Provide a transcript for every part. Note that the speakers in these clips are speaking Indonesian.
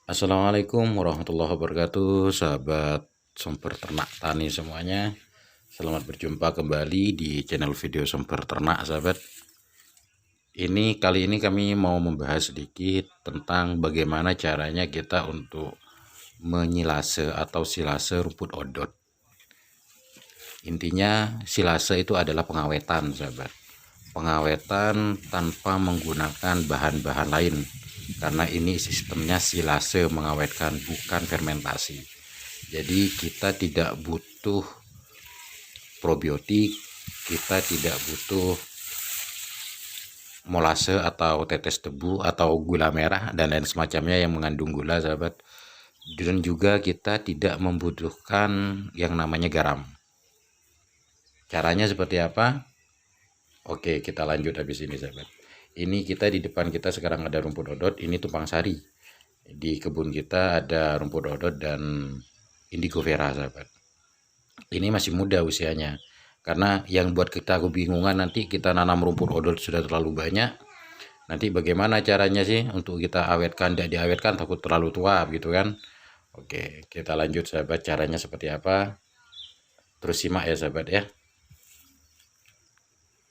Assalamualaikum warahmatullahi wabarakatuh, sahabat sumber ternak tani semuanya. Selamat berjumpa kembali di channel video sumber ternak, sahabat. Kali ini kami mau membahas sedikit tentang bagaimana caranya kita untuk menyilase atau silase rumput odot. Intinya silase itu adalah pengawetan, sahabat. Pengawetan tanpa menggunakan bahan-bahan lain, karena ini sistemnya silase mengawetkan, bukan fermentasi. Jadi kita tidak butuh probiotik, kita tidak butuh molase atau tetes tebu atau gula merah dan lain semacamnya yang mengandung gula, sahabat. Dan juga kita tidak membutuhkan yang namanya garam. Caranya seperti apa? Oke, kita lanjut habis ini, sahabat. Ini kita di depan kita sekarang ada rumput odot, ini tumpang sari. Di kebun kita ada rumput odot dan indigo vera, sahabat. Ini masih muda usianya. Karena yang buat kita kebingungan, nanti kita nanam rumput odot sudah terlalu banyak. Nanti bagaimana caranya sih untuk kita awetkan, tidak diawetkan takut terlalu tua gitu kan. Oke, kita lanjut, sahabat, caranya seperti apa. Terus simak ya, sahabat ya.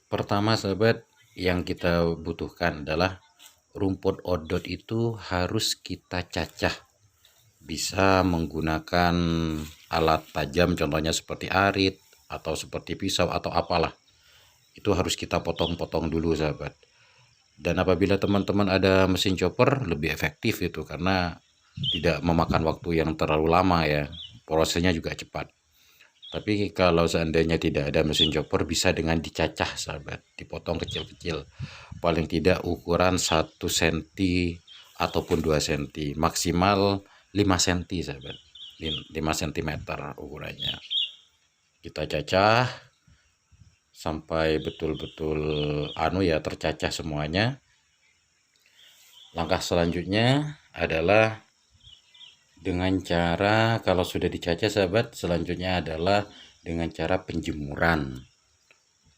Pertama, sahabat, yang kita butuhkan adalah rumput odot itu harus kita cacah. Bisa menggunakan alat tajam, contohnya seperti arit atau seperti pisau atau apalah. Itu harus kita potong-potong dulu, sahabat. Dan apabila teman-teman ada mesin chopper, lebih efektif itu karena tidak memakan waktu yang terlalu lama ya. Prosesnya juga cepat. Tapi kalau seandainya tidak ada mesin chopper, bisa dengan dicacah, sahabat, dipotong kecil-kecil. Paling tidak ukuran 1 cm ataupun 2 cm, maksimal 5 cm, sahabat. 5 cm ukurannya. Kita cacah sampai betul-betul tercacah semuanya. Langkah selanjutnya adalah dengan cara, kalau sudah dicacah, sahabat, selanjutnya adalah dengan cara penjemuran.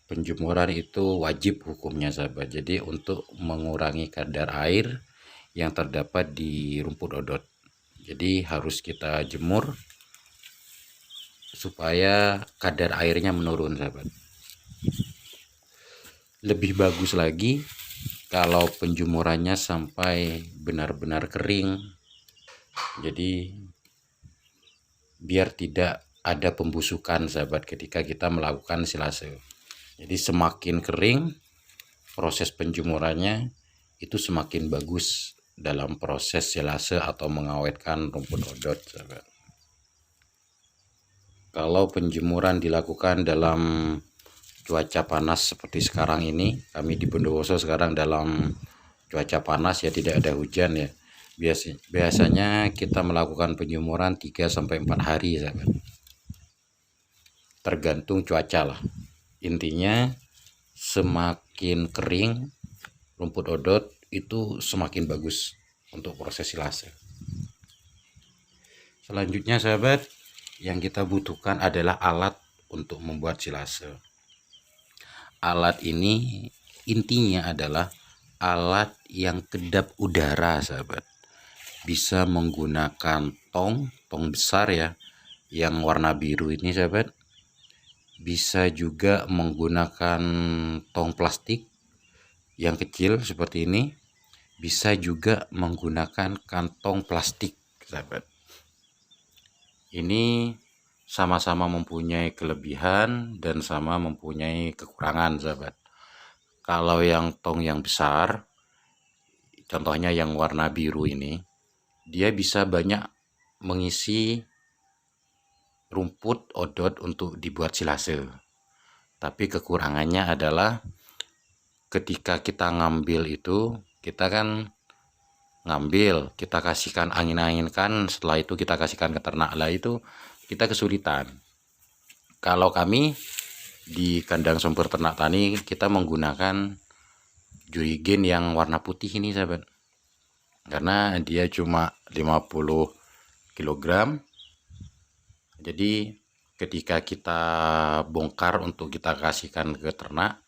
Penjemuran itu wajib hukumnya, sahabat. Jadi untuk mengurangi kadar air yang terdapat di rumput odot. Jadi harus kita jemur supaya kadar airnya menurun, sahabat. Lebih bagus lagi kalau penjemurannya sampai benar-benar kering. Jadi biar tidak ada pembusukan, sahabat, ketika kita melakukan silase. Jadi semakin kering proses penjemurannya, itu semakin bagus dalam proses silase atau mengawetkan rumput odot, sahabat. Kalau penjemuran dilakukan dalam cuaca panas seperti sekarang ini, kami di Bondowoso sekarang dalam cuaca panas ya, tidak ada hujan ya. Biasanya kita melakukan penjemuran 3-4 hari, sahabat. Tergantung cuaca lah. Intinya semakin kering rumput odot itu semakin bagus untuk proses silase. Selanjutnya, sahabat, yang kita butuhkan adalah alat untuk membuat silase. Alat ini intinya adalah alat yang kedap udara, sahabat. Bisa menggunakan tong besar ya, yang warna biru ini, sahabat. Bisa juga menggunakan tong plastik yang kecil seperti ini. Bisa juga menggunakan kantong plastik, sahabat. Ini sama-sama mempunyai kelebihan dan sama mempunyai kekurangan, sahabat. Kalau yang tong yang besar, contohnya yang warna biru ini, dia bisa banyak mengisi rumput odot untuk dibuat silase. Tapi kekurangannya adalah ketika kita ngambil itu, kita kan ngambil, kita kasihkan angin-anginkan, setelah itu kita kasihkan ke ternak lah, itu kita kesulitan. Kalau kami di kandang sumber ternak tani, kita menggunakan jurigen yang warna putih ini, sahabat. Karena dia cuma 50 kg. Jadi ketika kita bongkar untuk kita kasihkan ke ternak,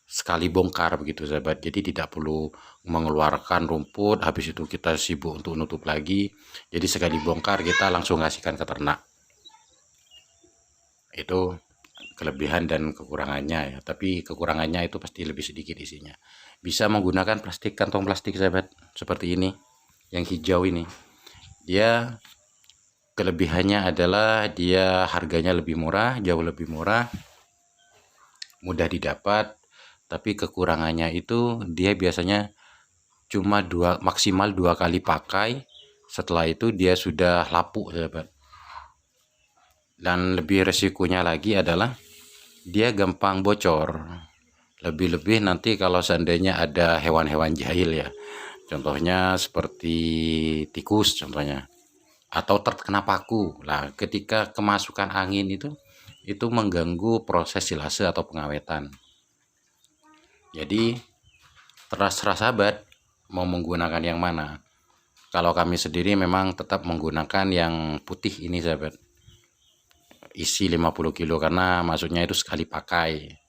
sekali bongkar begitu sahabat. Jadi tidak perlu mengeluarkan rumput habis itu kita sibuk untuk nutup lagi. Jadi sekali bongkar kita langsung kasihkan ke ternak. Itu kelebihan dan kekurangannya ya. Tapi kekurangannya itu pasti lebih sedikit isinya. Bisa menggunakan plastik, kantong plastik sahabat, seperti ini yang hijau ini. Dia kelebihannya adalah dia harganya lebih murah, jauh lebih murah, mudah didapat. Tapi kekurangannya itu dia biasanya cuma maksimal 2 kali pakai. Setelah itu dia sudah lapuk sahabat. Dan lebih resikonya lagi adalah dia gampang bocor. Lebih-lebih nanti kalau seandainya ada hewan-hewan jahil ya, contohnya seperti tikus contohnya, atau terkena paku lah, ketika kemasukan angin itu mengganggu proses silase atau pengawetan. Jadi terserah sahabat mau menggunakan yang mana. Kalau kami sendiri memang tetap menggunakan yang putih ini sahabat, isi 50 kilo, karena maksudnya itu sekali pakai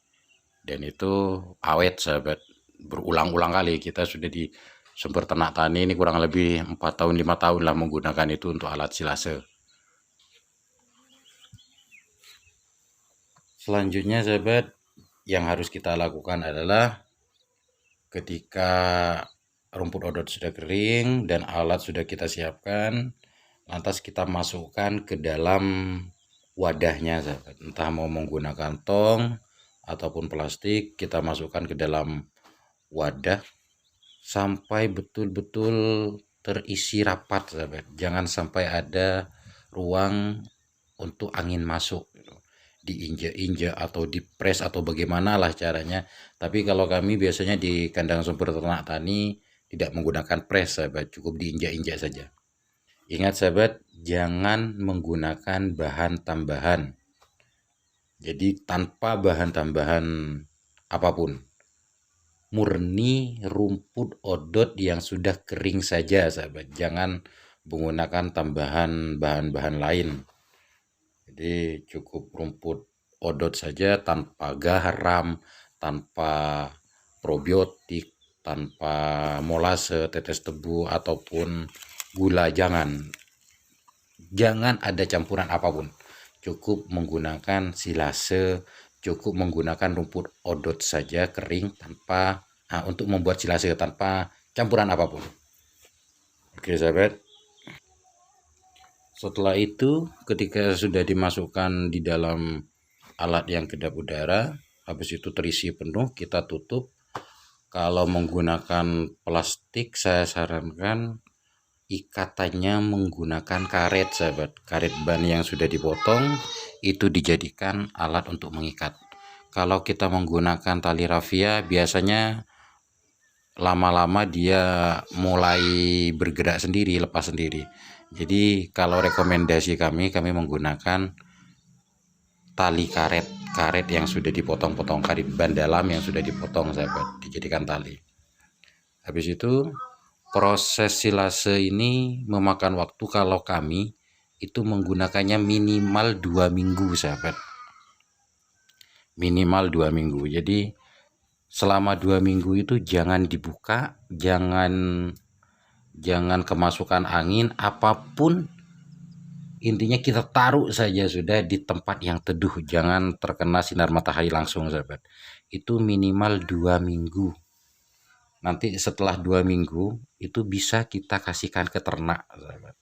dan itu awet sahabat. Berulang-ulang kali kita sudah di sumber ternak tani ini kurang lebih 4 tahun 5 tahun lah menggunakan itu untuk alat silase. Selanjutnya sahabat, yang harus kita lakukan adalah ketika rumput odot sudah kering dan alat sudah kita siapkan, lantas kita masukkan ke dalam wadahnya sahabat. Entah mau menggunakan tong ataupun plastik, kita masukkan ke dalam wadah sampai betul-betul terisi rapat sahabat. Jangan sampai ada ruang untuk angin masuk, diinjak-injak atau dipres atau bagaimana lah caranya. Tapi kalau kami biasanya di kandang sumber ternak tani tidak menggunakan pres sahabat, cukup diinjak-injak saja. Ingat sahabat, jangan menggunakan bahan tambahan. Jadi tanpa bahan tambahan apapun, murni rumput odot yang sudah kering saja sahabat. Jangan menggunakan tambahan bahan-bahan lain. Jadi cukup rumput odot saja, tanpa garam, tanpa probiotik, tanpa molase, tetes tebu ataupun gula. Jangan ada campuran apapun. Cukup menggunakan silase, cukup menggunakan rumput odot saja kering tanpa untuk membuat silase tanpa campuran apapun. Oke sahabat. Setelah itu ketika sudah dimasukkan di dalam alat yang kedap udara, habis itu terisi penuh, kita tutup. Kalau menggunakan plastik saya sarankan ikatannya menggunakan karet sahabat. Karet ban yang sudah dipotong itu dijadikan alat untuk mengikat. Kalau kita menggunakan tali rafia biasanya lama-lama dia mulai bergerak sendiri, lepas sendiri. Jadi kalau rekomendasi kami menggunakan tali karet yang sudah dipotong-potong, karet ban dalam yang sudah dipotong sahabat, dijadikan tali. Habis itu proses silase ini memakan waktu, kalau kami itu menggunakannya minimal 2 minggu sahabat, minimal 2 minggu. Jadi selama 2 minggu itu jangan dibuka, jangan kemasukan angin apapun. Intinya kita taruh saja sudah di tempat yang teduh, jangan terkena sinar matahari langsung sahabat. Itu minimal 2 minggu. Nanti setelah 2 minggu itu bisa kita kasihkan ke ternak sahabat.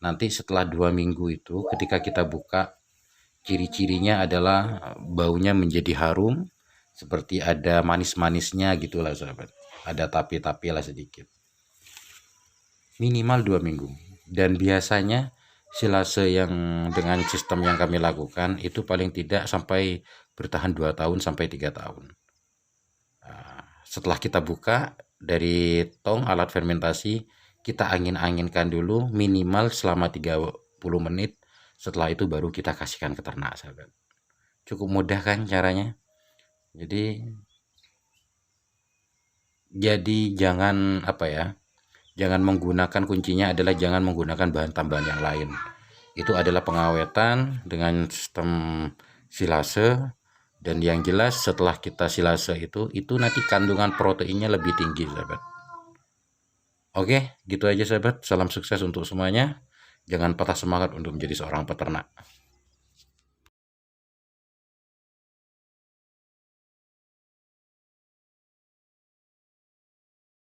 Nanti setelah 2 minggu itu ketika kita buka, ciri-cirinya adalah baunya menjadi harum, seperti ada manis-manisnya gitulah sahabat, ada tapi-tapi lah sedikit. Minimal 2 minggu. Dan biasanya silase yang dengan sistem yang kami lakukan itu paling tidak sampai bertahan 2 tahun sampai 3 tahun. Setelah kita buka dari tong alat fermentasi, kita angin-anginkan dulu minimal selama 30 menit. Setelah itu baru kita kasihkan ke ternak sahabat. Cukup mudah kan caranya? Jadi jangan jangan menggunakan, kuncinya adalah jangan menggunakan bahan tambahan yang lain. Itu adalah pengawetan dengan sistem silase Dan yang jelas setelah kita silase itu nanti kandungan proteinnya lebih tinggi, sahabat. Oke, gitu aja sahabat. Salam sukses untuk semuanya. Jangan patah semangat untuk menjadi seorang peternak.